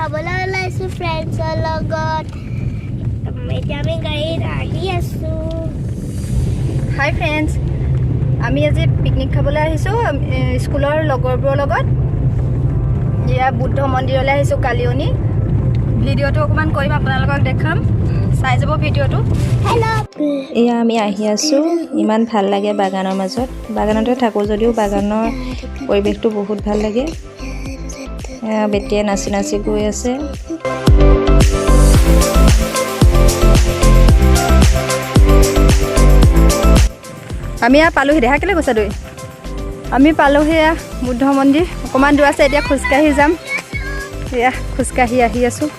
খাবলৈ ওলাইছোঁ ফ্ৰেণ্ডছৰ লগত। এতিয়া আমি গাড়ীত আহি আছোঁ। হাই ফ্ৰেণ্ডছ, আমি আজি পিকনিক খাবলৈ আহিছোঁ স্কুলৰ লগৰবোৰৰ লগত। এয়া বুদ্ধ মন্দিৰলৈ আহিছোঁ কালিয়নি। ভিডিঅ'টো অকণমান কৰিম, আপোনালোকক দেখাম, চাই যাব ভিডিঅ'টো। এয়া আমি আহি আছোঁ, ইমান ভাল লাগে বাগানৰ মাজত। বাগানতে থাকোঁ যদিও বাগানৰ পৰিৱেশটো বহুত ভাল লাগে। বেটিয়ে নাচি নাচি গৈ আছে। আমি পালোহি, দেখা কেলৈ গৈছা তই? আমি পালোহি এয়া বুদ্ধ মন্দিৰ। অকণমান দূৰ আছে, এতিয়া খোজকাঢ়ি যাম। এয়া খোজকাঢ়ি আহি আছোঁ।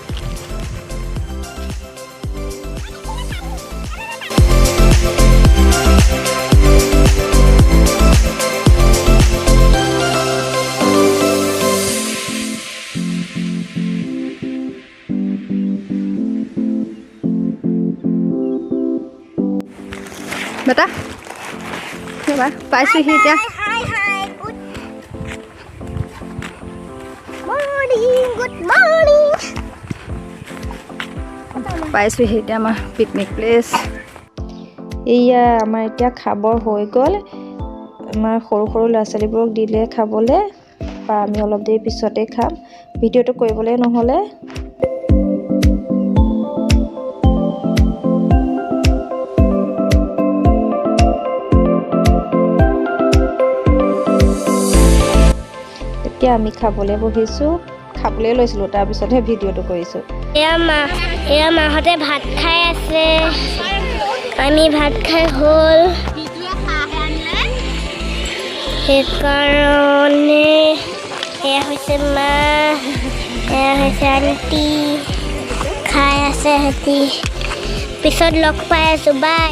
বেটা পাইছোঁহি এতিয়া। পাইছোঁহি এতিয়া আমাৰ পিকনিক প্লেচ। এয়া আমাৰ এতিয়া খাবৰ হৈ গ'ল। আমাৰ সৰু সৰু ল'ৰা ছোৱালীবোৰক দিলে খাবলৈ, বা আমি অলপ দেৰি পিছতে খাম। ভিডিঅ'টো কৰিবলৈ নহ'লে। এতিয়া আমি খাবলৈ বহিছোঁ, খাবলৈ লৈছিলোঁ, তাৰপিছতহে ভিডিঅ'টো কৰিছোঁ। এয়া মাহঁতে ভাত খাই আছে, আমি ভাত খাই হ'ল। সেইকাৰণে এয়া হৈছে মা, এয়া হৈছে আণ্টি, খাই আছে সিহঁতি। পিছত লগ পাই আছোঁ, বাই।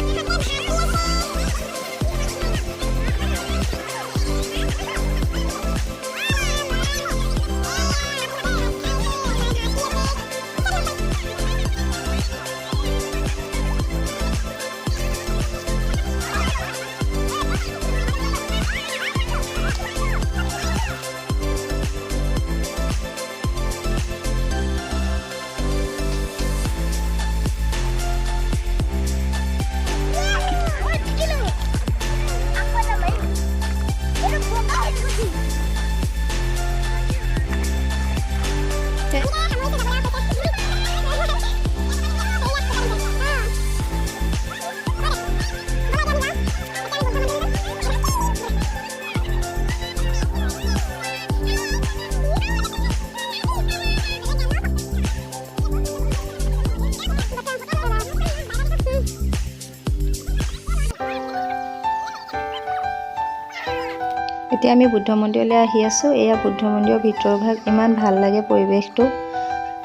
এতিয়া আমি বুদ্ধ মন্দিৰলৈ আহি আছোঁ। এয়া বুদ্ধ মন্দিৰৰ ভিতৰৰ ভাগ, ইমান ভাল লাগে পৰিৱেশটো।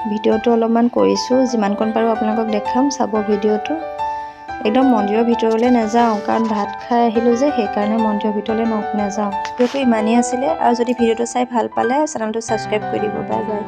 ভিডিঅ'টো অলপমান কৰিছোঁ, যিমানকণ পাৰোঁ আপোনালোকক দেখাম, চাব ভিডিঅ'টো। একদম মন্দিৰৰ ভিতৰলৈ নাযাওঁ, কাৰণ ভাত খাই আহিলোঁ যে, সেইকাৰণে মন্দিৰৰ ভিতৰলৈ নাযাওঁ। ভিডিঅ'টো ইমানেই আছিলে, আৰু যদি ভিডিঅ'টো চাই ভাল পালে চেনেলটো ছাবস্ক্ৰাইব কৰি দিব। Bye bye.